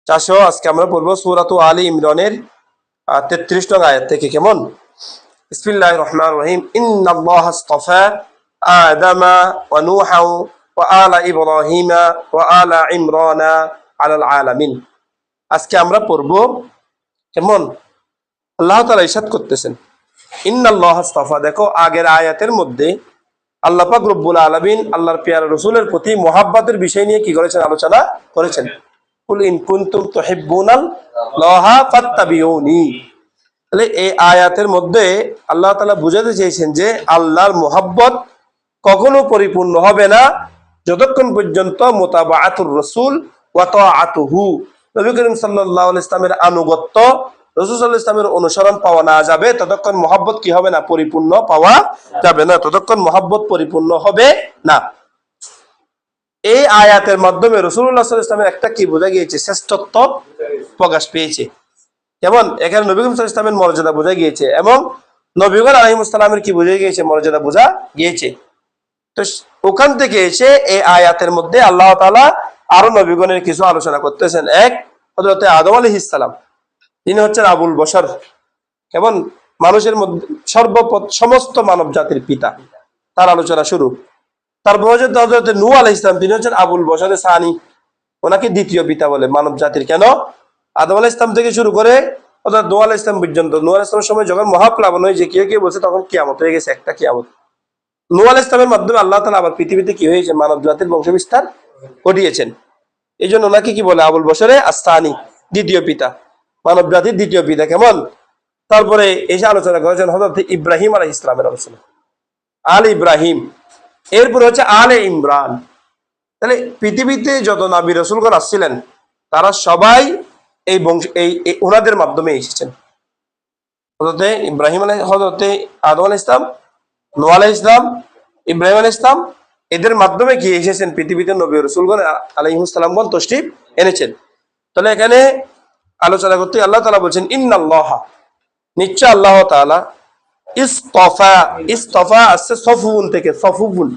400 আজকে আমরা পড়বো সূরাতু আলী ইমরানের 33 নং আয়াত থেকে। কেমন? বিসমিল্লাহির রহমানির রহিম। ইন্নাল্লাহা আস্তাফা আদামা ওয়া নূহা ওয়া আলা ইব্রাহিমা ওয়া আলা ইমরানা আলাল আলামিন। আজকে আমরা পড়বো কেমন? আল্লাহ তাআলা ইরশাদ করতেছেন ইন্নাল্লাহা আস্তাফা। দেখো আগের আয়াতের মধ্যে আল্লাহ পাক রব্বুল আলামিন আল্লাহর পেয়ারা রাসূলের প্রতি মুহাব্বতের বিষয় নিয়ে কি করেছেন? আলোচনা করেছেন। কুল ইন কুনতুম তুহিব্বুনাল্লাহা ফাত্তাবিউনি। তাহলে এই আয়াতের মধ্যে আল্লাহ তাআলা বুঝাতে চেয়েছেন যে আল্লাহর মুহাব্বত কখনো পরিপূর্ণ হবে না যতক্ষণ পর্যন্ত মুতাবাআতুর রাসূল ওয়া তাআতুহু, নবী করিম সাল্লাল্লাহু আলাইহি ওয়াসাল্লামের আনুগত্য, রাসূল সাল্লাল্লাহু আলাইহি ওয়াসাল্লামের অনুসরণ পাওয়া না যাবে, ততক্ষণ মুহাব্বত কি হবে না? পরিপূর্ণ পাওয়া যাবে না, ততক্ষণ মুহাব্বত পরিপূর্ণ হবে না। এই আয়াতের মাধ্যমে রাসূলুল্লাহ সাল্লাল্লাহু আলাইহি ওয়াসাল্লামের একটা কি বোঝা গিয়েছে? শ্রেষ্ঠত্ব প্রকাশ পেয়েছে। যেমন এখানে নবী করিম সাল্লাল্লাহু আলাইহি ওয়াসাল্লামের মর্যাদা বোঝা গিয়েছে এবং নবীগণ আলাইহিস সালামের কি বোঝা গিয়েছে? মর্যাদা বোঝা গিয়েছে। তো ওখান থেকে এসে এই আয়াতের মধ্যে আল্লাহ তাআলা আরো নবীগণের কিছু আলোচনা করতেছেন। এক, হযরত আদম আলাইহিস সালাম, তিনি হচ্ছেন আবুল বশর, কেমন? মানুষের মধ্যে সমস্ত মানব জাতির পিতা, তার আলোচনা শুরু। তারপর হচ্ছে হযরত নূহ আলাইহিস সালাম, তিনি হচ্ছেন আবুল বশরের সানি, ওনাকে দ্বিতীয় পিতা বলে মানব জাতির। কেন? আদম আলাইহিস সালাম থেকে শুরু করে হযরত নূহ আলাইহিস সালাম পর্যন্ত, নূহ আলাইহিস সালামের সময় যখন মহাপ্লাবন হয়ে যে কেউ বলছে তখন কিয়ামত হয়ে গেছে, একটা কিয়ামত। নূহ আলাইহিস সালামের মাধ্যমে আল্লাহ তাআলা আবার পৃথিবীতে কি হয়েছে? মানব জাতির বংশবিস্তার ঘটিয়েছেন। এই জন্য ওনাকে কি বলে? আবুল বশরে আস-সানি, দ্বিতীয় পিতা, মানব জাতির দ্বিতীয় পিতা। কেমন? তারপরে এসে আলোচনা করেছেন হযরত ইব্রাহিম আলাইহিস সালামের আলোচনা, আল ইব্রাহিম। এরপর হচ্ছে আলে ইমরান। তাহলে পৃথিবীতে যত নবী রাসূলগণ আসছিলেন তারা সবাই এই বংশ ওনাদের মাধ্যমে এসেছেন। হযরতে ইব্রাহিম হযরতে আদম আলাইহিস সালাম, নূহ আলাইহিস সালাম, ইব্রাহিম আলাইহিস সালাম, এদের মাধ্যমে কি এসেছেন? পৃথিবীতে নবী রাসূলগণ আলাইহিস সালামগণ তাশরীফ এনেছেন। তাহলে এখানে আলোচনা করতে আল্লাহ তাআলা বলছেন ইন্নাল্লাহা, নিশ্চয় আল্লাহ তাআলা, ইসতাফা, ইসতাফা আসছে সফুন থেকে, সফুন।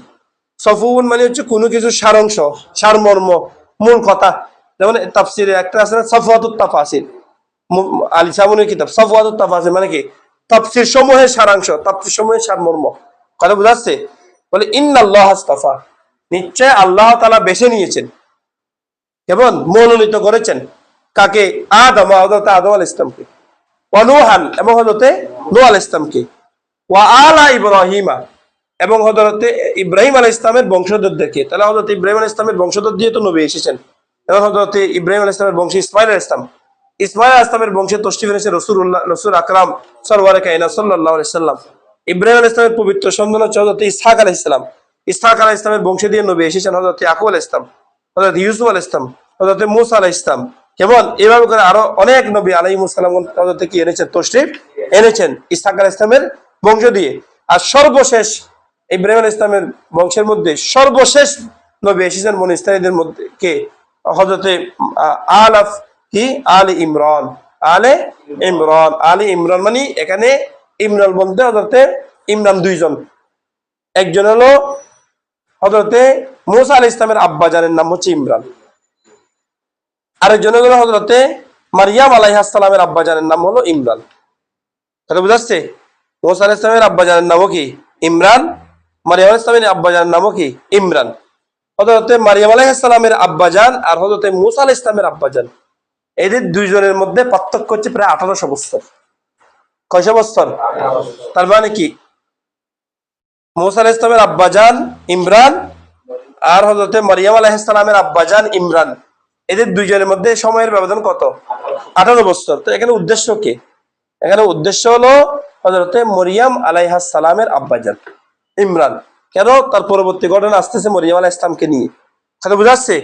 সফুন মানে হচ্ছে কোনো কিছু সারাংশ, সারমর্ম, মূল কথা। যেমন তাফসিরে একটা আছে না, সফওয়াতুত তাফাসির, আলী সাবুনের কিতাব সফওয়াতুত তাফাসির, মানে কি? তাফসির সমূহের সারাংশ, তাফসির সমূহের সারমর্ম। কথা বুঝাচ্ছে? বলে ইন্নাল্লাহা ইসতাফা, নিশ্চয় আল্লাহ তাআলা বেছে নিয়েছেন, কেমন? মনোনীত করেছেন কাকে? আদম, হযরত আদম আলাইহিস সালামকে, ওয়া নূহান, এবং হযরত নূহ আলাইহিস সালামকে, ওয়া আলা ইব্রাহিমা, এবং হযরত ইব্রাহিম আলাইহিস সালামের বংশধরদেরকে। তাহলে হযরত ইব্রাহিম আলাইহিস সালামের বংশধর দিয়ে তো নবী এসেছেন। এবং হযরত ইব্রাহিম আলাইহিস সালামের বংশে ইসমাঈল আলাইহিস সালাম, ইসমাঈল আলাইহিস সালামের বংশে তাশরীফ এনেছে রাসূলুল্লাহ, রাসূল আকরাম সাল্লাল্লাহু আলাইহি সাল্লাম। ইব্রাহিম আলাইহিস সালামের পবিত্র সন্তান হচ্ছে হযরত ইসহাক আলাইহিস সালাম। ইসহাক আলাইহিস সালামের বংশে দিয়ে নবী এসেছেন হযরত ইয়াকুব আলাইহিস সালাম, হযরত ইউসুফ আলাইহিস সালাম, হযরত মূসা আলাইহিস সালাম। কেমন? এভাবে করে আরো অনেক নবী আলাইহিস সালাম হযরত কি এনেছেন? তাশরীফ এনেছেন ইসহাক আলাইহিস সালামের বংশ দিয়ে। আর সর্বশেষ ইব্রাহিম আলাইহিস সালামের বংশের মধ্যে সর্বশেষ নবী এসেছেন বনি ইসরাঈলদের মধ্যে কে? হযরতে আলাফ কি? আলে ইমরান, আলে ইমরান। আলে ইমরান মানে এখানে ইমরান বলতে হযরতে ইমরান দুইজন, একজন হলো হযরতে মূসা আলাইহিস সালামের আব্বাজানের নাম হচ্ছে ইমরান, আরেকজন হলো হযরতে মারইয়াম আলাইহিস সালামের আব্বাজানের নাম হলো ইমরান। কথা বুঝাচ্ছে? মূসা আলাইহিস সালামের আব্বাজানের নামও কি? ইমরান। মারইয়াম আলাইহিস সালামের আব্বাজানের নামও কি? ইমরান। হযরতে মারইয়াম আলাইহিস সালামের আব্বাজান আর হযরতে মূসা আলাইহিস সালামের আব্বাজান, এদের দুইজনের মধ্যে পার্থক্য হচ্ছে প্রায় 1800 বছর। কয়শো বছর? তার মানে কি? মূসা আলাইহিস সালামের আব্বাজান ইমরান আর হযরতে মারইয়াম আলাইহিস সালামের আব্বাজান ইমরান, এদের দুইজনের মধ্যে সময়ের ব্যবধান কত? 18 বছর। তো এখানে উদ্দেশ্য কি? এখানে উদ্দেশ্য হলো হযরতে মারইয়াম আলাইহিস সালামের আব্বাজান ইমরান। কেন? তার পরবর্তী ঘটনা আসতেছে মারইয়াম আলাইহিস সালামকে নিয়ে। কথা বুঝাচ্ছে?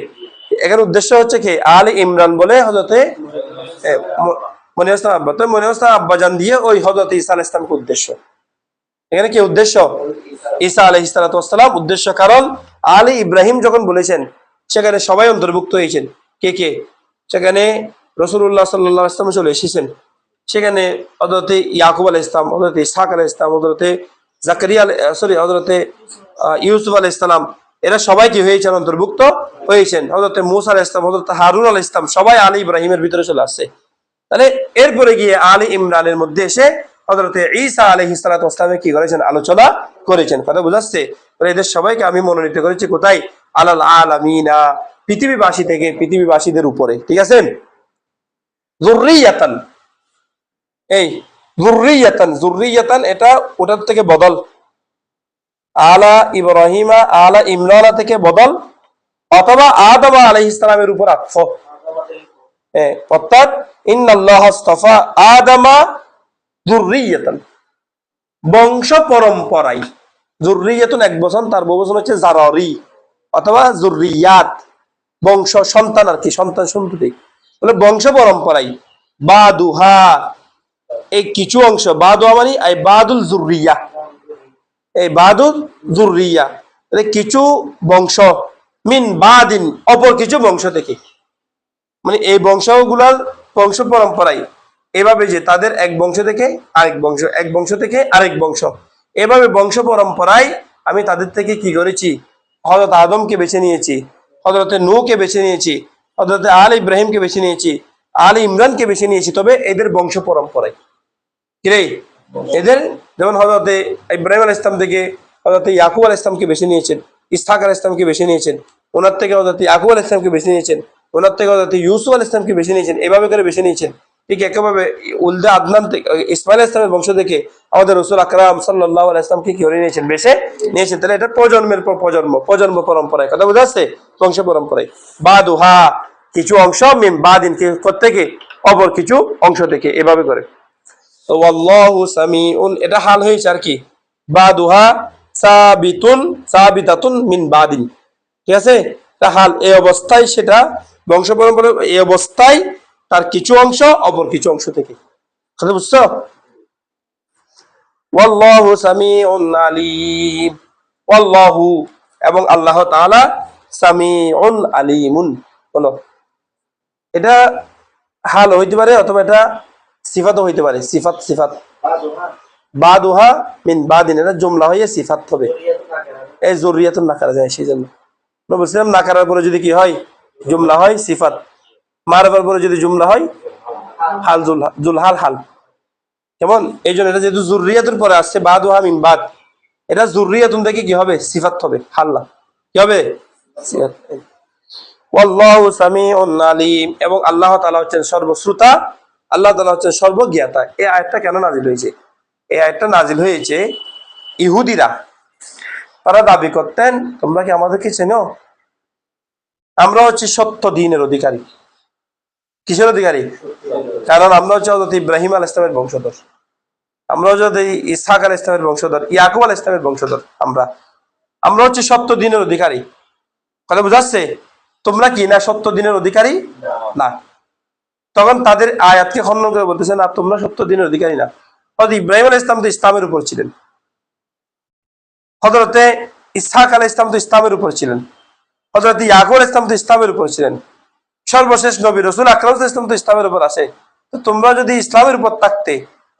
এখানে উদ্দেশ্য হচ্ছে কি? আলে ইমরান বলে হযরতে মারইয়াম সালাম আব্বা, তো মারইয়াম সালাম আব্বাজান দিয়ে ওই হযরত ঈসা আলাইহিস সালামকে উদ্দেশ্য। এখানে কি উদ্দেশ্য? ঈসা আলাইহিস সালাম উদ্দেশ্য। কারণ আলে ইব্রাহিম যখন বলেছেন সেখানে সবাই অন্তর্ভুক্ত হয়েছেন। কে কে? সেখানে রাসূলুল্লাহ সাল্লাল্লাহু আলাইহি ওয়াসাল্লাম চলে এসেছেন, সেখানে হযরতে ইয়াকুব আলাইহিস সালাম, হযরতে ইসহাক আলাইহিস সালাম, হযরতে জাকারিয়া হযরতে ইউসুফ আলাইহিস সালাম, এরা সবাই কি হয়েছেন? অন্তর্ভুক্ত হয়েছেন। হযরত মুসা আলাইহিস সালাম, হযরত হারুন আলাইহিস সালাম সবাই আলী ইব্রাহিমের ভিতরে চলে আসছে। তাহলে এরপরে গিয়ে আলী ইমরানের মধ্যে এসে হযরত ঈসা আলাইহিস সালাতু ওয়াস সালাম কি করেছেন? আলোচনা করেছেন। কথা বুঝাচ্ছে? এদের সবাইকে আমি মনোনীত করেছি কোথায়? আলাল আলামিনা, পৃথিবীবাসী থেকে পৃথিবীবাসীদের উপরে। ঠিক আছে? যুররিয়াতান, এই যুররিয়াতান, যুররিয়াতান এটা ওটার থেকে বদল, আলা ইব্রাহিমা আলা ইমরান থেকে বদল, অথবা আদম আলাইহিস সালামের উপর আতফ। অর্থাৎ ইন্নাল্লাহ আস্তাফা আদামা যুররিয়াতান, বংশ পরম্পরায়। যুররিয়াতুন এক বচন, তার বহুবচন হচ্ছে জারারি অথবা যুররিয়াত, বংশ সন্তান আর কি, সন্তান সন্ততি, বলে বংশ পরম্পরায়। বাদুহা, এই কিছু অংশ, বাদুহা মানে এই বাদুল যুররিয়া, এই বাদুল যুররিয়া কিছু বংশ, মিন বাদিন অপর কিছু বংশ থেকে, মানে এই বংশগুলার বংশ পরম্পরায় এভাবে যে তাদের এক বংশ থেকে আরেক বংশ, এক বংশ থেকে আরেক বংশ, এভাবে বংশ পরম্পরায় আমি তাদের থেকে কি করেছি? হযরত আদমকে বেছে নিয়েছি, হযরত নূহকে বেছে নিয়েছি, হযরত আলী ইব্রাহিমকে বেছে নিয়েছি, আলী ইমরানকে বেছে নিয়েছি। তবে এদের বংশ পরম্পরায় কিরে, এদের যেমন হযরত ইব্রাহিম আলাইহিস সালাম থেকে হযরত ইয়াকুব আলাইহিস সালামকে বেছে নিয়েছেন, ইসহাক আলাইহিস সালামকে বেছে নিয়েছেন, ওনার থেকে হযরত ইয়াকুব আলাইহিস সালামকে বেছে নিয়েছেন, ওনার থেকে হযরত ইউসুফ আলাইহিস সালামকে বেছে নিয়েছেন, এভাবে করে বেছে নিয়েছেন। ঠিক একইভাবে উলদে আদনান থেকে ইসমাইল আলাইহিস সালামের বংশ থেকে আমাদের রাসূল আকরাম সাল্লাল্লাহু আলাইহি ওয়াসাল্লামকে কি করে নিয়েছেন? বেছে নিয়েছেন। তাহলে এটা প্রজন্মের পর প্রজন্ম, প্রজন্ম পরম্পরায়। কথা বুঝা যাচ্ছে? বংশ পরম্পরায়। বাদুহা, কিছু অংশ, মিন বাদিন, প্রত্যেকে অপর কিছু অংশ থেকে, এভাবে করে। তো ওয়াল্লাহু সামিউন, এটা হাল হয়েছে আর কি, বাদুহা সাবিতুন সাবিতাতুন মিন বাদিন। ঠিক আছে? তা হাল এই অবস্থায়, সেটা বংশ পরম্পরা এই অবস্থায় তার কিছু অংশ অপর কিছু অংশ থেকে। কথা বুঝছো? ওয়াল্লাহু সামিউন আলিম, ওয়াল্লাহু এবং আল্লাহ তাআলা সামিউন আলিমুন। বলো, এটা হাল হইতে পারে অথবা এটা সিফাতও হইতে পারে। সিফাত, সিফাত বাদুহা মিন বাদিন, এটা জুমলা হয়ে সিফাত হবে। এই যুররিয়াতুন নাকারা যায়, সেই জন্য বলছিলাম নাকারার পরে যদি কি হয়? জুমলা হয় সিফাত, মারফার পরে যদি জুমলা হয় হাল, জুলহাল হাল। কেমন? এই জন্য এটা যেহেতু যুররিয়াতুর পরে আসছে, বাদুহা মিন বাদ, এটা যুররিয়াতুন থেকে কি হবে? সিফাত হবে, হাল্লা কি হবে? সিফাত। ওয়াল্লাহু সামিউন আলিম, এবং আল্লাহ তাআলা হচ্ছেন সর্বশ্রোতা, আল্লাহ তাআলা হচ্ছেন সর্বজ্ঞাতা। এই আয়াতটা কেন নাজিল হয়েছে? এই আয়াতটা নাজিল হয়েছে ইহুদিরা, তারা দাবি করতেন, তোমরা কি আমাদেরকে চেনো? আমরা হচ্ছে সত্য দ্বীনের অধিকারী। কিসের অধিকারী? কারণ আমরা হচ্ছে হযরত ইব্রাহিম আলাইহিস সালামের বংশধর, আমরা হযরত ইসহাক আলাইহিস সালামের বংশধর, ইয়াকুব আলাইহিস সালামের বংশধর। আমরা হচ্ছে সত্য দ্বীনের অধিকারী। কথা বুঝাচ্ছে? তোমরা কি না সত্য দ্বীনের অধিকারী? না। তখন তাদের আয়াতকে খণ্ডন করে বলতেছে, না, তোমরা সত্য দ্বীনের অধিকারী না। হযরত ইব্রাহিম আলাইহিস সালাম তো ইসলামের উপর ছিলেন, হযরতে ইসহাক আলাইহিস সালাম তো ইসলামের উপর ছিলেন, হযরত ইয়াকুব আলাইহিস সালাম তো ইসলামের উপর ছিলেন, সর্বশেষ নবী রাসূল আকরাম সাল্লাল্লাহু আলাইহি ওয়াসাল্লাম তো ইসলামের উপর আছে। তো তোমরা যদি ইসলামের উপর থাকতে,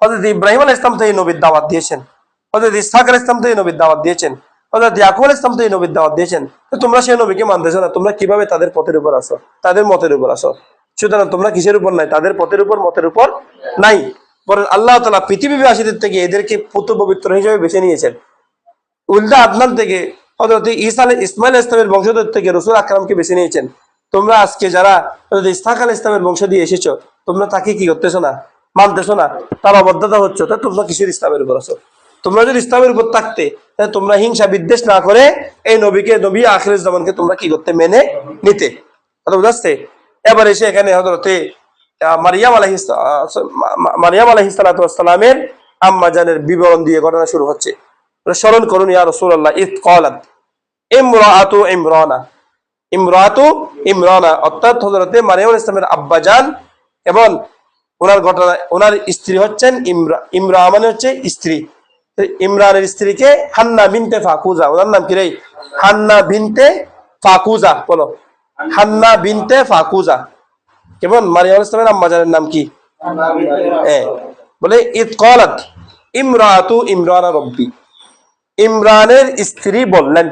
হযরত ইব্রাহিম আলাইহিস সালাম তো এই নবীর দাওয়াত দিয়েছেন, হযরত ইসহাক আলাইহিস সালাম তো এই নবীর দাওয়াত দিয়েছেন, হযরত ইয়াকুব আলাইহিস সালাম তো এই নবীর দাওয়াত দিয়েছেন, তো তোমরা সেই নবীকে মানতেছো না। তোমরা কিভাবে তাদের পথের উপর আসো, তাদের মতের উপর আসো? সুতরাং তোমরা কিসের উপর নাই? তাদের পথের উপর, মতের উপর নাই। বরং আল্লাহ তাআলা পৃথিবীবাসীদের থেকে এদেরকে পুত্র পবিত্র হিসেবে বেছে নিয়েছেন। উলদা আদনান থেকে হযরত ইসমাইল আলাইহিস সালামের বংশধর থেকে রাসূল আকরামকে বেছে নিয়েছেন। তোমরা আজকে যারা হযরত ইসহাক আলাইহিস সালামের বংশ দিয়ে এসেছো, তোমরা তাকে কি করতেছো না? মানতেছো না, তার অবদ্ধতা হচ্ছে। তাই তোমরা কিসের ইসলামের উপর আছো? তোমরা যদি ইসলামের উপর থাকতে, তাহলে তোমরা হিংসা বিদ্বেষ না করে এই নবীকে, নবী আখিরের জামানকে তোমরা কি করতে? মেনে নিতে। কথা বুঝাচ্ছে? এবার এসে এখানে হযরতে মারিয়াম আলাইহিস সালামের আম্মা জানের বিবরণ দিয়ে ঘটনা শুরু হচ্ছে। স্মরণ করুন, ইয়া রাসূলুল্লাহ, ইদ ক্বালাত ইমরাআতু ইমরানা, অর্থাৎ হযরতে মারিয়াম আলাইহিস সালামের আব্বাজান এবং ওনার ঘটনা, ওনার স্ত্রী হচ্ছেন ইমরা মানে হচ্ছে স্ত্রী। ইমরানের স্ত্রীকে হান্না বিনতে ফাকুজা, ওনার নাম কি রে? হান্না বিনতে ফাকুজা। বলো, হান্না বিনতে ফাকুজা। কেমন? মারিয়াম আলাইহিস সালামের আম্মাজানের নাম কি? বলে ইদ ক্বালাত ইমরাআতু ইমরানা রব্বি, ইমরানের স্ত্রী বললেন,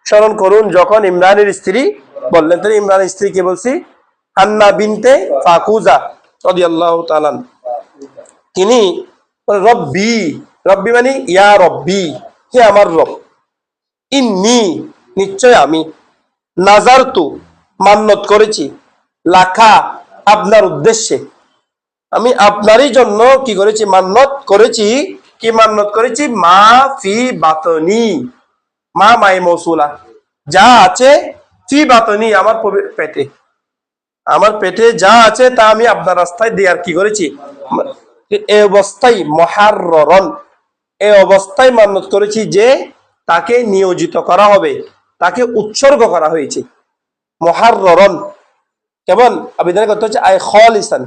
স্মরণ করুন যখন ইমরানের স্ত্রী বললেন, তাহলে ইমরানের স্ত্রীকে বলছি হান্না বিনতে ফাকুজা রাদিয়াল্লাহু তাআলা, তিনি রব্বি, রব্বি মানে ইয়া রব্বি, হে আমার রব, ইন্নী নিশ্চয় আমি, নাজারতু মান্নত করেছি, লাখা আপনার উদ্দেশ্যে, আমি আপনারই জন্য কি করেছি, মান্নত করেছি। কি মান্নত করেছি? মা ফি বাতনি, মা মাই মৌসুলা, যা আছে, ফি বাতনি আমার পেটে, আমার পেটে যা আছে তা আমি আপনার রাস্তায় দেয়ার কি করেছি, এই অবস্থায় মুহাররন, এই অবস্থায় মান্নত করেছি যে তাকে নিয়োজিত করা হবে, তাকে উৎসর্গ করা হয়েছে। মুহাররন কেমন আবেদন করতে হচ্ছে, আই খালিসান,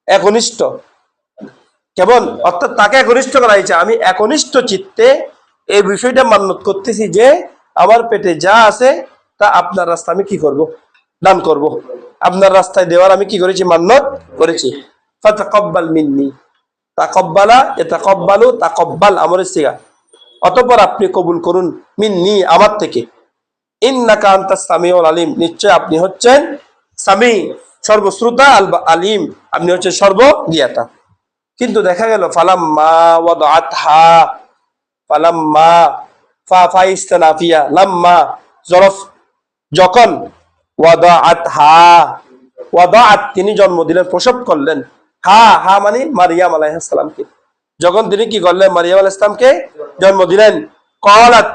একনিষ্ঠ, কেমন অর্থাৎ তাকে একনিষ্ঠ করা হয়েছে। আমি একনিষ্ঠ চিত্তে এই বিষয়টা মান্যত করতেছি যে আমার পেটে যা আছে তা আপনার রাস্তা আমি কি করব, দান করব, আপনার রাস্তায় দেওয়ার আমি কি করেছি, মান্যত করেছি। ফাতাকাব্বাল মিন্নি, তাকাব্বালা ইয়াতাকাব্বালু, তাকাব্বাল আমরের সিগা, অতঃপর আপনি কবুল করুন, মিন্নি আমার থেকে, ইন্নাকা আনতাস সামিউল আলিম, নিশ্চয় আপনি হচ্ছেন সামি সর্বশ্রোতা, আল আলিম আপনি হচ্ছেন সর্বজ্ঞাতা। কিন্তু দেখা গেল ফালাম্মা ওয়াদাআতহা, ফালাম্মা ফা ফাইস্তানাফিয়া, লাম্মা জরফ, যখন, ওয়াদাআতহা, ওয়াদাআত তিনি জন্ম দিলেন, প্রসব করলেন, হা হা মানে মারিয়াম আলাইহিস সালামকে, যখন তিনি কি করলেন, মারিয়াম আলাইহিস সালামকে জন্ম দিলেন, ক্বালাত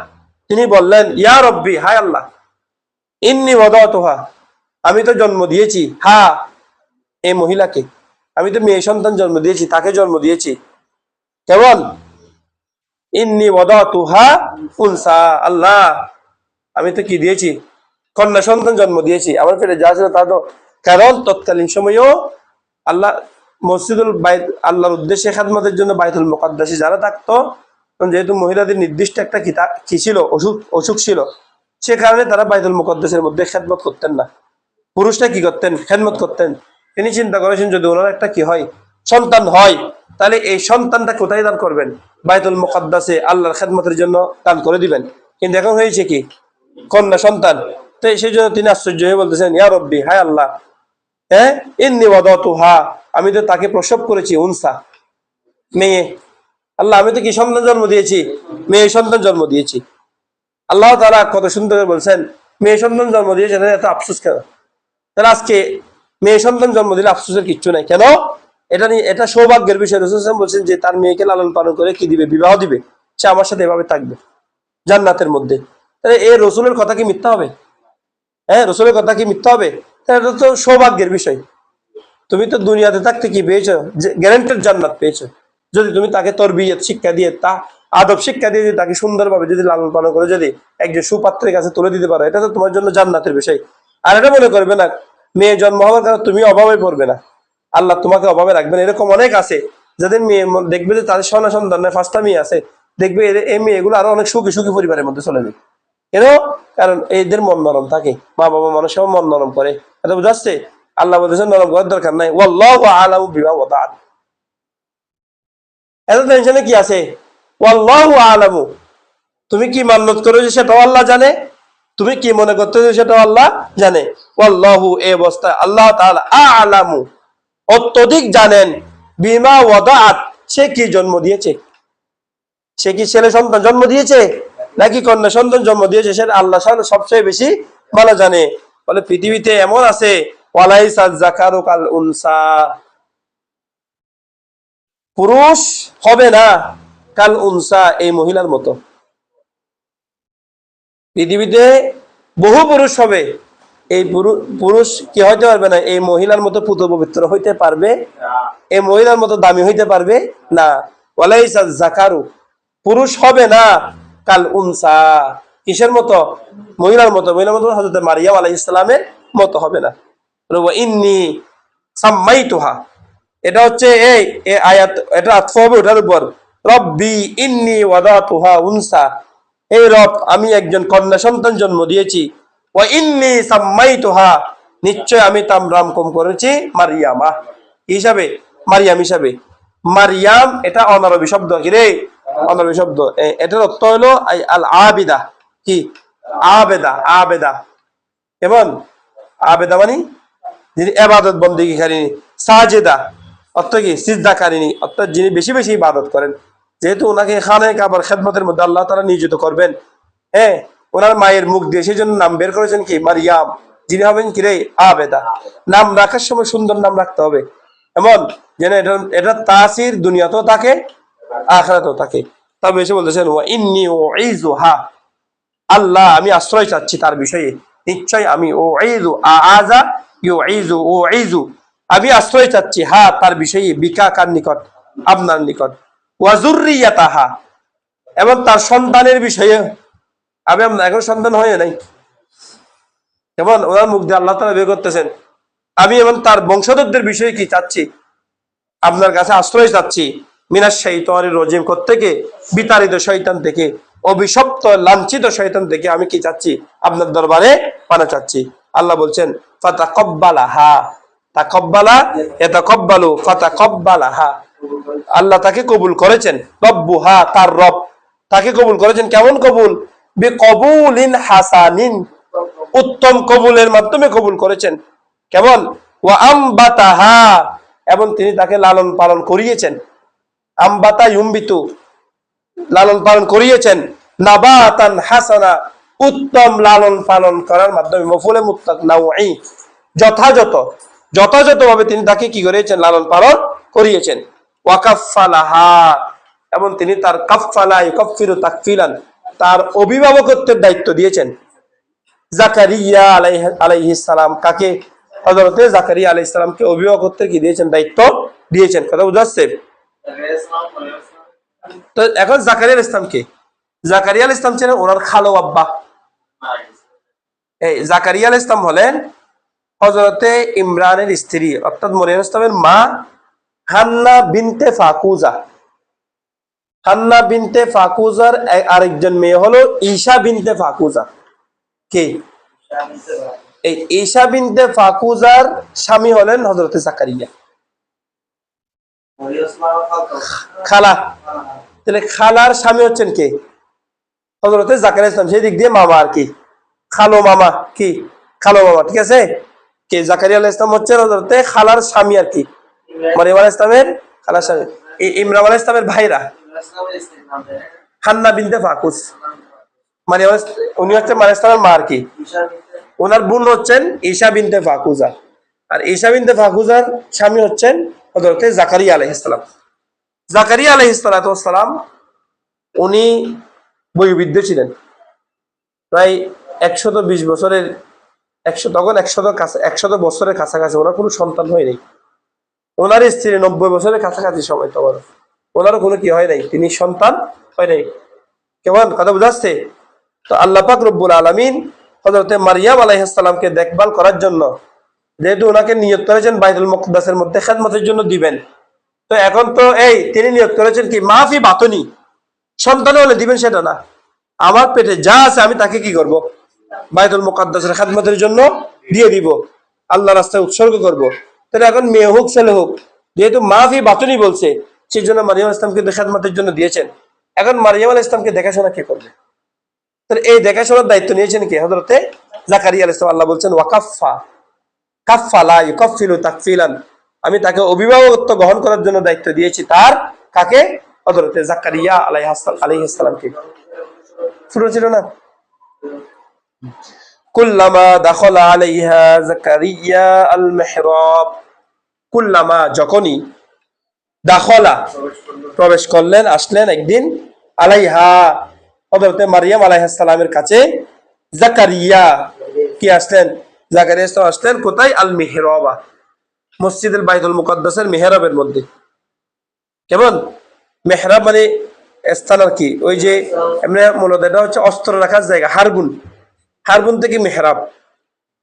তিনি বললেন, ইয়া রব্বি, হায় আল্লাহ, ইন্নী ওয়াদাতুহা আমি তো জন্ম দিয়েছি, হা এই মহিলাকে, আমি তো মেয়ে সন্তান জন্ম দিয়েছি, তাকে জন্ম দিয়েছি, কেমন, ইন্নী ওয়াদাতুহা উনসা, আল্লাহ আমি তো কি দিয়েছি, কন্যা সন্তান জন্ম দিয়েছি, আমার পেটে যা ছিল তা তো, কারণ তৎকালীন সময়ও আল্লাহ মসজিদুল বাইত, আল্লাহর উদ্দেশ্যে খেদমতের জন্য বাইতুল মুকাদ্দাসে যারা থাকতো, যেহেতু মহিলাদের নির্দিষ্ট একটা কি ছিল, অসুখ ছিল, সে কারণে তারা বাইতুল মুকাদ্দাসের মধ্যে খেদমত করতেন না, পুরুষরা কি করতেন, খেদমত করতেন। তিনি চিন্তা করেছেন যদি ওনার একটা কি হয়, সন্তান হয়, তাহলে এই সন্তানটা কোথায় দান করবেন, বাইতুল মুকাদ্দাসে আল্লাহর খেদমতের জন্য দান করে দিবেন। কিন্তু এখন হয়েছে কি, কন্যা সন্তান, তো সেই জন্য তিনি আশ্চর্য হয়ে বলতেছেন, ইয়া রব্বি, হায় আল্লাহ, হ্যাঁ, ইন্নী ওয়াদাতুহা আমি তো তাকে প্রসব করেছি, উনসা মেয়ে, আল্লাহ আমি তো কি সন্তান জন্ম দিয়েছি, মেয়ে সন্তান জন্ম দিয়েছি। আল্লাহ তাআলা কত সুন্দর বলছেন, মেয়ে সন্তান জন্ম দিয়েছে, এত আফসোস কেন? তাহলে আজকে মেয়ে সন্তান জন্ম দিলে আফসোসের কিচ্ছু নাই, কেন? এটা নিয়ে, এটা সৌভাগ্যের বিষয়। রাসূল সাল্লাল্লাহু আলাইহি ওয়াসাল্লাম বলছেন যে তার মেয়েকে লালন পালন করে কি দিবে, বিবাহ দিবে, সে আমার সাথে এভাবে থাকবে জান্নাতের মধ্যে। তাহলে এই রসুলের কথা কি মিথ্যা হবে? হ্যাঁ, রসুলের কথা কি মিথ্যা হবে? এটা তো সৌভাগ্যের বিষয়। তুমি তো দুনিয়াতে থাকতে কি পেয়েছো, গ্যারান্টেড জান্নাত পেয়েছো, যদি তুমি তাকে তরবিয়ত শিক্ষা দিয়ে, তা আদব শিক্ষা দিয়ে যদি তাকে সুন্দরভাবে যদি লালন পালন করে যদি একজন সুপাত্রের কাছে তুলে দিতে পারো, এটা তো তোমার জন্য জান্নাতের বিষয়। আর এটা মনে করবে না মেয়ে জন্ম হওয়ার কারণে তুমি অভাবে পড়বে না, আল্লাহ তোমাকে অভাবে রাখবে না। এরকম অনেক আছে যাদের মেয়ে দেখবে যে তাদের সন্তান সন্তানের 5টা মেয়ে আছে, দেখবে এই মেয়েগুলো আরো অনেক সুখী সুখী পরিবারের মধ্যে চলে যাবে। কেন? কারণ এদের মন নরম থাকে, মা বাবা মানুষের মন নরম করে। এটা বুঝাচ্ছে আল্লাহ বলতেছেন নরম করার দরকার নাই, ওয়াল্লাহু আ'লামু বিমা ওয়াদাআত। এত টেনশনে কি আছে? ওয়াল্লাহু আ'লামু, তুমি কি মান্যত করেছো সেটাও আল্লাহ জানে, তুমি কি মনে করতেছো সেটাও আল্লাহ জানে। ওয়াল্লাহু, এই অবস্থায় আল্লাহ তাআলা আ'লামু, অত্যধিক জানেন, বিমা ওয়াদাআত, সে কি জন্ম দিয়েছে, সে কি ছেলে সন্তান জন্ম দিয়েছে নাকি কন্যা সন্তান জন্ম দিয়েছে, সেটা আল্লাহ সবচেয়ে বেশি ভালো জানে। বলে পৃথিবীতে এমন আছে, ওয়ালাইসা যাকারু কাল উনসা, পুরুষ হবে না কাল উনসা, এই মহিলার মতো। পৃথিবীতে বহু পুরুষ হবে, এই পুরুষ কি হইতে পারবে না, এই মহিলার মতো পুত পবিত্র হইতে পারবে, এই মহিলার মতো দামি হইতে পারবে না। ওয়ালাইসা যাকারু, পুরুষ হবে না কাল উনসা, কিসের মতো, মহিলার মতো। মহিলার মতো হযরত মারিয়াম আলাইহিস সালামের মতো হবে না। ওয়া ইন্নী সাম্মাইতুহা, এটা হচ্ছে এই আয়াত, এটা আতফ হবে ওটার উপর। রব্বি ইন্নী ওয়াদাতুহা উনসা, এই রব আমি একজন কন্যা সন্তান জন্ম দিয়েছি। ওয়া ইন্নী সাম্মাইতুহা, নিশ্চয় আমি তার নাম করেছি মারিয়ামা, হিসাবে, মারিয়াম হিসাবে। মারিয়াম এটা অনারবি শব্দ, কি রে, অনারবি শব্দ। এটার অর্থ হলো আল আবিদা, কি আবেদা, আবেদা কেমন? আবেদা মানে যিনি ইবাদত বন্দেগীকারিনী, সাজেদা অর্থাৎ কি সিজদাকারিনী, অর্থাৎ যিনি বেশি বেশি ইবাদত করেন। যেহেতু ওনাকে খানায়ে কাবার খেদমতের মধ্যে আল্লাহ তাআলা নিয়োজিত করবেন, হ্যাঁ, ওনার মায়ের মুখ দিয়ে সেই জন্য নাম বের করেছেন কি মারিয়াম, যিনি হবেন কি রে আবেদা। নাম রাখার সময় সুন্দর নাম রাখতে হবে, এমন যেন এটা তাসির দুনিয়াতেও থাকে আখিরাতেও থাকে। তবে এসে বলতেছেন ওয়া ইন্নী উইযুহা, আল্লাহ আমি আশ্রয় চাচ্ছি তার বিষয়ে, নিশ্চয় আমি উইযু আযা ইউইযু উইযু, আমি আশ্রয় চাচ্ছি হা তার বিষয়ে, বিকা কার নিকট, আপনার নিকট, ওয়া যুররিয়াতাহা, এবং তার সন্তানের বিষয়ে। আমি এখন সন্তান হয়ে নাই, কেমন ওনার মুখ দিয়ে আল্লাহ তাআলা বের করতেছেন, আমি এবং তার বংশধরদের বিষয়ে কি চাচ্ছি, আপনার কাছে আশ্রয় চাচ্ছি, মিনাশ শাইতানির রাজিম, থেকে বিতাড়িত শয়তান থেকে, অভিশপ্ত লাঞ্ছিত শয়তান থেকে আমি কি চাচ্ছি, আপনার দরবারে পানা চাচ্ছি। আল্লাহ বলছেন ফাতাকাব্বালাহা, তাকাব্বালা ইয়াতাকাব্বালু, ফাতাকাব্বালাহা, আল্লাহ তাকে কবুল করেছেন, রব্বুহা তার রব তাকে কবুল করেছেন। কেমন কবুল? বিকবুলিন হাসানিন, উত্তম কবুলের মাধ্যমে কবুল করেছেন। কেমন? ওয়া আমবাতাহা, এবং তিনি তাকে লালন পালন করিয়েছেন। আমবাতা ইউম্বিতু, লালন পালন করিয়েছেন। নাবাতান হাসানা, উত্তম লালন পালন করার মাধ্যমে, মফুলে মুতলাক নাউই, যথাযথ, যথাযথভাবে তিনি তাকে কি করিয়েছেন, লালন পালন করিয়েছেন। ওয়াকাফালাহা, এবং তিনি তার কাফফালা ইউকাফফিরু তাকফিলান, তার অভিভাবকত্বের দায়িত্ব দিয়েছেন। জাকারিয়া আলাইহিস সালাম, কাকে? হযরতে জাকারিয়া আলাইহিস সালামকে অভিভাবকত্বের কি দিয়েছেন, দায়িত্ব দিয়েছেন। কথা বুঝা যাচ্ছে? তো এখন জাকারিয়া আলাইহিস সালাম কে? জাকারিয়া আলাইহিস সালাম ছিলেন ওনার খালো আব্বা। এই জাকারিয়া আলাইহিস সালাম হলেন হযরতে ইমরানের স্ত্রী, অর্থাৎ মরিয়ম ইসলামের মা হান্না বিনতে ফাকুজা। হান্না বিনতে ফাকুজার আরেকজন মেয়ে হলো ঈশা বিনতে ফাকুজা। কে? এই ঈশা বিনতে ফাকুজার স্বামী হলেন হযরতে জাকারিয়া, খালা। তাহলে খালার স্বামী হচ্ছেন কে? হযরতে জাকারিয়া ইসলাম, সেই দিক দিয়ে মামা আর কি, খালো মামা, কি খালো মামা, ঠিক আছে। কে? জাকারিয়া আলাইহিস সালাম হচ্ছেন হযরতে খালার স্বামী আর কি, মরিয়ম আলাইহিস সালামের খালার স্বামী। ইমরান আলাইহিস সালামের ভাইরা হান্না বিনতে ফাকুজ, মারিয়াম, উনি হচ্ছেন মারিয়াম ইসলামের মা আর কি। ওনার বোন হচ্ছেন ঈশা বিনতে ফাকুজা, আর ঈশা বিনতে ফাকুজার স্বামী হচ্ছেন হযরতে জাকারিয়া আলাইহিস সালাম। জাকারিয়া আলাইহিস সালাম উনি বয়োবৃদ্ধ ছিলেন, প্রায় 120 বছরের, তখন 100 বছরের কাছাকাছি। ওনার কোনো সন্তান হয়নি। ওনার স্ত্রী 90 বছরের কাছাকাছি সময়, তখন ওনারও কোনো কি হয় নাই, তিনি সন্তান হয় নাই। কেমন কথা বুঝাচ্ছে? তো আল্লাহ পাক রব্বুল আলামিন হযরতে মারিয়াম আলাইহিস সালামকে দেখভাল করার জন্য, যেহেতু ওনাকে নিয়ত করেছেন বাইতুল মুকদ্দাসের মধ্যে খেদমতের জন্য দিবেন, তো এখন তো এই তিনি নিয়ত করেছেন কি মাফি বাতনি, সন্তান হলে দিবেন সেটা না, আমার পেটে যা আছে আমি তাকে কি করব, বাইতুল মুকদ্দাসের খেদমতের জন্য দিয়ে দিব, আল্লাহ রাস্তায় উৎসর্গ করব। তাহলে এখন মেয়ে হোক ছেলে হোক, যেহেতু মাফি বাতনি বলছে, সেই জন্য মারিয়াম ইসলামকে খেদমতের জন্য দিয়েছেন। এখন মারিয়াম আলাইহিস সালামকে দেখাশোনা কে করবে? তাহলে এই দেখাশোনার দায়িত্ব নিয়েছেন কে? হযরতে জাকারিয়া আলাইহিস সালাম। আল্লাহ বলছেন ওয়াকাফা, কাফফালা ইউকাফফিলু তাকফিলান, আমি তাকে অভিভাবকত্ব গ্রহণ করার জন্য দায়িত্ব দিয়েছি। তার কাকে? হযরতে জাকারিয়া আলাইহিস সালামকে। শুরু ছিল না? কুল্লামা দাখালা আলাইহা জাকারিয়া আল মিহরাব, কুল্লামা যখনই, দাখলা প্রবেশ করলেন, আসলেন একদিন, আলাইহা হযরতে মারিয়াম আলাইহিস সালামের কাছে, জাকারিয়া কি আসলেন? জাকারিয়া আসলেন কোথায়? আল মিহরাবা, মসজিদুল বাইতুল মুকদ্দাসের মিহরাবের মধ্যে। কেমন? মেহরাব মানে স্থান আর কি, ওই যে এমনি মূলত এটা হচ্ছে অস্ত্র রাখার জায়গা, হারবুন, হারবুন থেকে মেহরাব,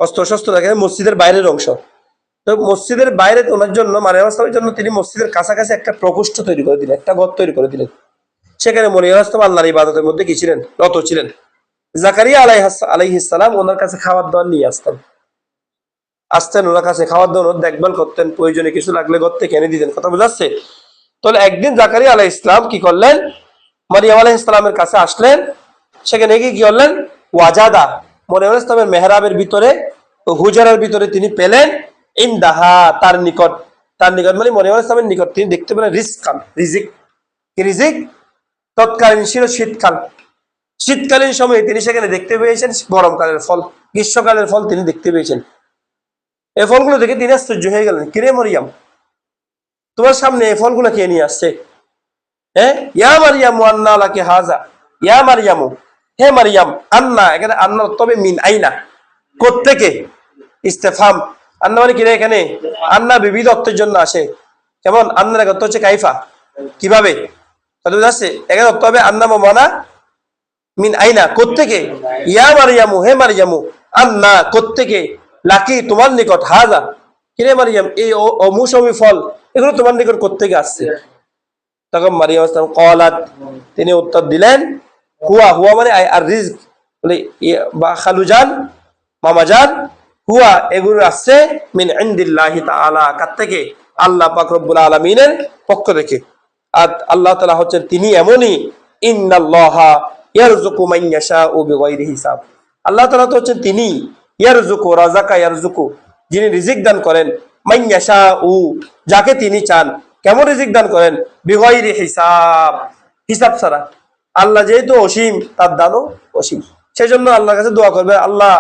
অস্ত্র শস্ত্র রাখে, মসজিদের বাইরের অংশ। তো মসজিদের বাইরে ওনার জন্য, মারিয়াম ইসলামের জন্য তিনি মসজিদের কাছাকাছি একটা প্রকোষ্ঠ তৈরি করে দিলেন, একটা ঘর তৈরি করে দিলেন। সেখানে মারিয়াম ইসলাম আল্লাহর ইবাদতের মধ্যে কি ছিলেন? রত ছিলেন। জাকারিয়া আলাইহিস সালাম ওনার কাছে খাবার দাবার নিয়ে আসতেন, ওনার কাছে খাবার দাবার দেখভাল করতেন, প্রয়োজনে কিছু লাগলে ঘর থেকে এনে দিতেন। কথা বোঝাচ্ছে? তাহলে একদিন জাকারিয়া আলাইহিস সালাম কি করলেন? মারিয়াম আলাইহিস সালামের কাছে আসলেন, সেখানে গিয়ে কি করলেন? ওয়াজাদা মরিয়ম ইসলামের মেহরাবের ভিতরে হুজারার ভিতরে তিনি পেলেন ইনদাহা তার নিকট মানে মরিয়ম ইসলামের নিকট তিনি দেখতে পেলেন রিজকান রিজিক তৎকালীন ছিল শীতকালীন সময়ে তিনি সেখানে দেখতে পেয়েছেন গরমকালের ফল, গ্রীষ্মকালের ফল তিনি দেখতে পেয়েছেন। এই ফলগুলো দেখে তিনি আশ্চর্য হয়ে গেলেন, কিরে মরিয়াম তোমার সামনে এই ফলগুলো কে নিয়ে আসছে? হ্যাঁ, ইয়া মারিয়াম আন্না লাকি হাজা, ইয়া মারিয়াম হে মারিয়াম, আন্না এখানে আন্না তবে মিন আইনা কোত্থেকে, ইস্তেফাম আন্না মানে কিরে, এখানে আন্না বিবিধ অর্থের জন্য আসে। কেমন? আন্নার এক অর্থ হচ্ছে কাইফা, কিভাবে, যাচ্ছে এখানে অর্থ হবে আন্না মানা মিন আইনা কোত্থেকে, ইয়া মারিয়ামু হে মারিয়ামু, আন্না কোত্থেকে, লাকি তোমার নিকট, হাজা কিরে মারিয়াম এই অমৌসুমী ফল এগুলো তোমার নিকট কোত্থেকে আসছে? তখন মারিয়াম ইসলাম কলাত তিনি উত্তর দিলেন হুয়া মানে আর রিজক বলে বা খালুজান মামাজান, হুয়া এগুলো আসছে মিন ইনদিল্লাহি তাআলা, কার থেকে? আল্লাহ পাক রব্বুল আলামিনের পক্ষ থেকে। আর আল্লাহ তাআলা হচ্ছেন তিনি এমনই, ইন্নাল্লাহা ইয়ারযুকু মান ইয়াশাউ বিগাইরি হিসাব, আল্লাহ তাআলা তো হচ্ছেন তিনি ইয়ারযুকু রাযাকা ইয়ারযুকু যিনি রিজিক দান করেন, মান ইয়াশাউ যাকে তিনি চান। কেমন রিজিক দান করেন? বিগাইরি হিসাব, হিসাব ছাড়া। আল্লাহ যেহেতু অসীম তার দানও অসীম, সেজন্য আল্লাহর কাছে দোয়া করবে আল্লাহ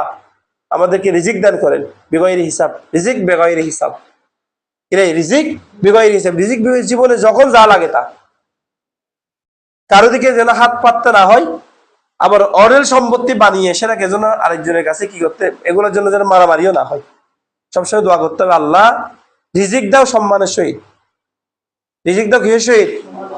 আমাদেরকে রিজিক দান করেন বিগাইরি হিসাব, রিজিক বেগাইরি হিসাব, রিজিক বিগাইরি হিসাব, রিজিক জীবনে যখন যা লাগে তা, কারো দিকে যেন হাত পাততে না হয়, আবার অরেল সম্পত্তি বানিয়ে সেটাকে যেন আরেকজনের কাছে কি করতে, এগুলোর জন্য যেন মারামারিও না হয়। সবসময় দোয়া করতে হবে আল্লাহ রিজিক দাও সম্মানের সহিত, রিজিক দাও কিসের সহিত?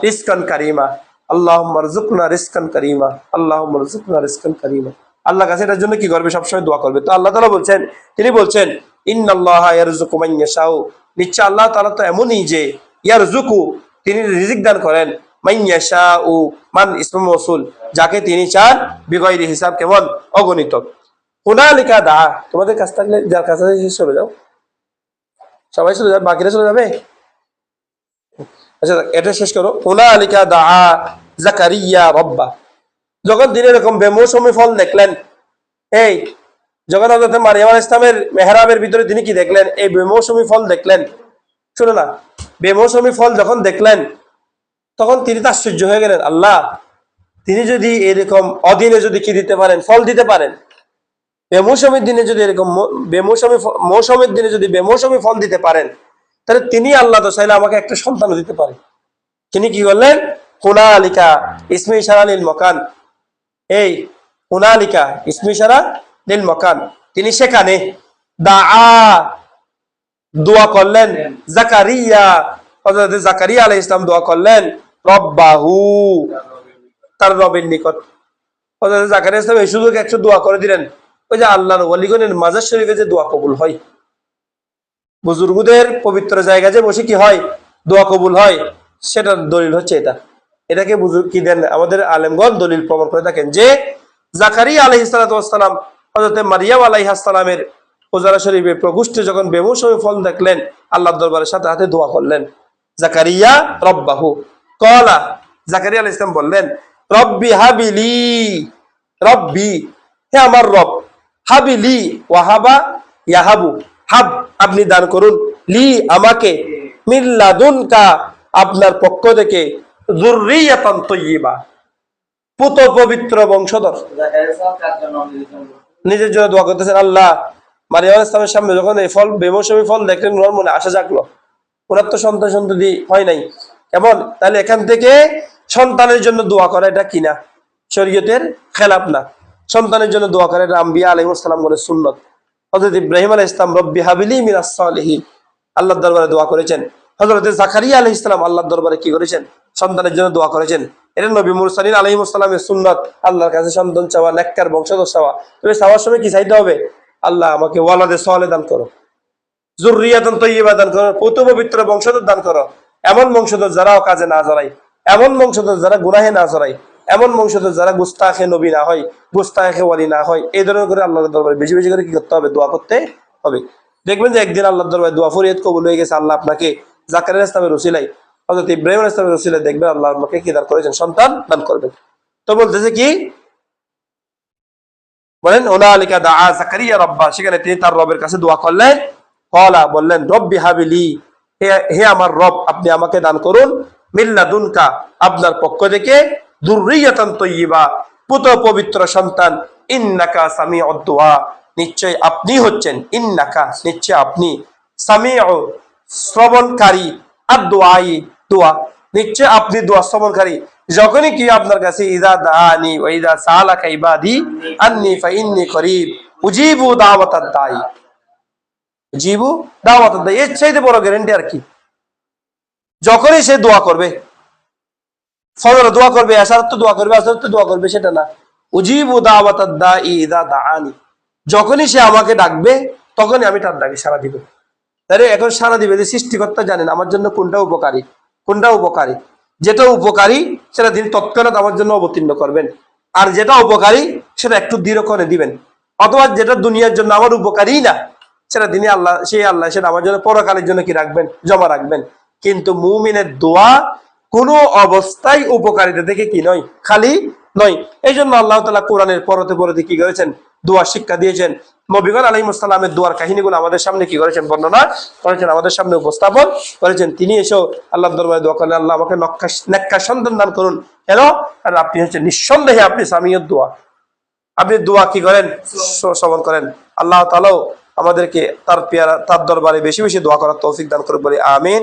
রিজকান কারিমা, আল্লাহুম্মা রযুকনা রিজকান কারিমা, আল্লাহুম্মা রযুকনা রিজকান কারিমা। আল্লাহর কাছে এটার জন্য কি করবে? সবসময় দোয়া করবে। তো আল্লাহ তাআলা বলছেন, তিনি বলছেন ইন্নাল্লাহা ইয়ারযুকু মান ইয়াশাউ, নিশ্চয় আল্লাহ তাআলা তো এমনই যে ইয়ারযুকু তিনি রিজিক দান করেন, মান ইয়াশাউ মান ইসমু মাওসুল যাকে তিনি চান, বিগাইরি হিসাব কেমন? অগণিত। হুনালিকা দা, তোমাদের কাছ থাকলে যার কাছে চলে যাও, সবাই চলে যাবে, বাকিরা চলে যাবে। আচ্ছা এটা শেষ করো। হুনালিকা দা জাকারিয়া রব্বা, যখন তিনি এরকম বেমৌসুমী ফল দেখলেন, এই যখন হযরত মারিয়াম আলাইহিস সালামের মেহরাবের ভিতরে তিনি কি দেখলেন? এই বেমৌসুমী ফল দেখলেন। শুনো না, বেমৌসুমী ফল যখন দেখলেন তখন তিনি তো আশ্চর্য হয়ে গেলেন, আল্লাহ তিনি যদি এরকম অদিনে যদি কি দিতে পারেন, ফল দিতে পারেন, বেমৌসুমীর দিনে যদি এরকম মৌসুমের দিনে যদি বেমৌসুমী ফল দিতে পারেন, তাহলে তিনি আল্লাহ তো চাইলে আমাকে একটা সন্তান দিতে পারে। তিনি কি করলেন? হুনালিকা ইসমে ইশারা লিল মাকান, এই হুনালিকা ইসমে ইশারা লিল মাকান, তিনি সেখানে দোয়া করলেন, জাকারিয়া হযরত জাকারিয়া আলাইহিস সালাম দোয়া করলেন রব্বাহু তার রবের নিকট। হযরত জাকারিয়া সাহেব এই সুযোগে একটু দোয়া করে দিলেন, ওই যে আল্লাহর ওয়ালিগণের মাজার শরীফে যে দোয়া কবুল হয়, বুজুর্গদের পবিত্র জায়গা যে বসে কি হয় দোয়া কবুল হয়, সেটার দলিল হচ্ছে এটা। এটাকে বুজুর্গ কি দেন আমাদের আলেমগণ দলিল প্রমাণ করে থাকেন যে জাকারিয়া আলাইহিস সালাম হযরত মারিয়াম আলাইহিস সালামের হুজরা শরীফে প্রকোষ্ঠে যখন বেমৌসুমী ফল দেখলেন, আল্লাহর দরবারের সাথে হাতে দোয়া করলেন। জাকারিয়া রব্বাহু কলা, জাকারিয়া আলাইহিস সালাম বললেন রব্বি হাবিলি, রব্বি হে আমার রব, হাবিলি ওয়াহাবা ইয়াহাবু, হাব আপনি দান করুন, লি আমাকে, মিন লাদুনকা আপনার পক্ষ থেকে, যুররিয়াতান তাইয়্যিবা পুত পবিত্র বংশধর। নিজের জন্য দোয়া করতেছেন। আল্লাহ মারিয়াম আলাইহিস সালামের সামনে যখন এই ফল বেমৌসুমী ফল দেখলেন, ওনার মনে আশা জাগলো, ওনার তো সন্তান সন্ততি হয় নাই, কেমন? তাহলে এখান থেকে সন্তানের জন্য দোয়া করা এটা কিনা শরীয়তের খেলাফ না, সন্তানের জন্য দোয়া করে এটা আম্বিয়া আলাইহিস সালাম বলে সুন্নত। হযরত ইব্রাহিম আলাইহিস সালাম রব্বি হাবিলি মিনাস সালিহিন আল্লাহর দরবারে দোয়া করেছেন। হযরত জাকারিয়া আলাইহিস সালাম আল্লাহর দরবারে কি করেছেন? সন্তানের জন্য দোয়া করেছেন। এটা নবী মুরসালিন আলাইহিস সালামের সুন্নত, আল্লাহর কাছে সন্তান চাওয়া, নেককার বংশধর চাওয়া। তবে চাওয়ার সময় কি চাইতে হবে? আল্লাহ আমাকে ওয়ালাদে সালেহ দান করো, যুররিয়াতান তাইয়্যিবা দান করো, পুত পবিত্র বংশধর দান করো, এমন বংশধর যারা কাজে না জড়ায়, এমন বংশধর যারা গুনাহে না জড়ায়, এমন বংশধর যারা গুস্তাখে নবী না হয়, গুস্তাখে ওয়ালি না হয়। এই ধরনের করে আল্লাহর দরবারে বেশি বেশি করে কি করতে হবে? দোয়া করতে হবে। দেখবেন যে একদিন আল্লাহর দরবারে দোয়া ফরিয়াদ কবুল হয়ে গেছে। আল্লাহ আপনাকে জাকারিয়া আলাইহিস সালামের ওসিলায়, হযরত ইব্রাহিম আলাইহিস সালামের ওসিলায় দেখবেন আল্লাহ আপনাকে কি দান করেছেন? সন্তান দান করবেন। তো বলতেছে কি বলেন হুনালিকা দাআ যাকারিয়া রাব্বা, সেখানে তিনি তার রবের কাছে দোয়া করলেন। ক্বালা, বললেন, রব্বি হাবিলি, হে আমার রব, আপনি আমাকে দান করুন, মিন লাদুনকা, আপনার পক্ষ থেকে, যুররিয়াতান তাইয়্যিবা, পুত পবিত্র সন্তান, ইন্নাকা সামিউদ দুআ, নিশ্চয় আপনি হচ্ছেন, ইন্নাকা, নিশ্চয় আপনি, সামিউ, শ্রবণকারী, আদ-দুআই, দোয়া, নিশ্চয় আপনি দোয়া শ্রবণকারী। যখনই কি আপনার কাছে, ইযা দাআনি ওয়া ইযা সালাকা ইবাদি আন্নী ফাইন্নী করিব উজিবু দাওয়াতাদ দাঈ, উজিবু দাওয়াতাদ দাঈ, এর চাইতে বড় গ্যারান্টি আর কি? যখনই সে দোয়া করবে, ফজরে দোয়া করবে, এশার তো দোয়া করবে, আসর তো দোয়া করবে, সেটা না, উজিবু দাওয়াতাদ দাঈ ইযা দাআনি, যখনই সে আমাকে ডাকবে তখনই আমি তার ডাকে সাড়া দিব। আরে এখন সাড়া দিবে যে সৃষ্টিকর্তা জানেন আমার জন্য কোনটা উপকারী, কোনটা উপকারী। যেটা উপকারী সেটা তিনি তৎক্ষণাৎ আমার জন্য অবতীর্ণ করবেন, আর যেটা উপকারী সেটা একটু দৃঢ়ক্ষণে দিবেন, অথবা যেটা দুনিয়ার জন্য আমার উপকারী না সেটা তিনি আল্লাহ, সেই আল্লাহ সেটা আমার জন্য পরকালের জন্য কি রাখবেন, জমা রাখবেন। কিন্তু মুমিনের দোয়া কোনো অবস্থায় উপকারিতা থেকে কি নয়, খালি নয়। এই জন্য আল্লাহ তাআলা কোরআনের পরতে পরতে কি করেছেন, দোয়া শিক্ষা দিয়েছেন। নবীগণ আলাইহিস সালামের দোয়ার কাহিনীগুলো আমাদের সামনে কি করেছেন, বর্ণনা করেছেন, আমাদের সামনে উপস্থাপন করেছেন। তিনি এসেও আল্লাহর দরবারে দোয়া করেন, আল্লাহ আমাকে নেককার সন্তান দান করুন। কেন? আর আপনি হচ্ছেন নিঃসন্দেহে আপনি সামিউদ দোয়া, আপনি দোয়া কি করেন, শ্রবণ করেন। আল্লাহ তাআলাও আমাদেরকে তার পেয়ারা, তার দরবারে বেশি বেশি দোয়া করার তৌফিক দান করুন, বলি আমিন।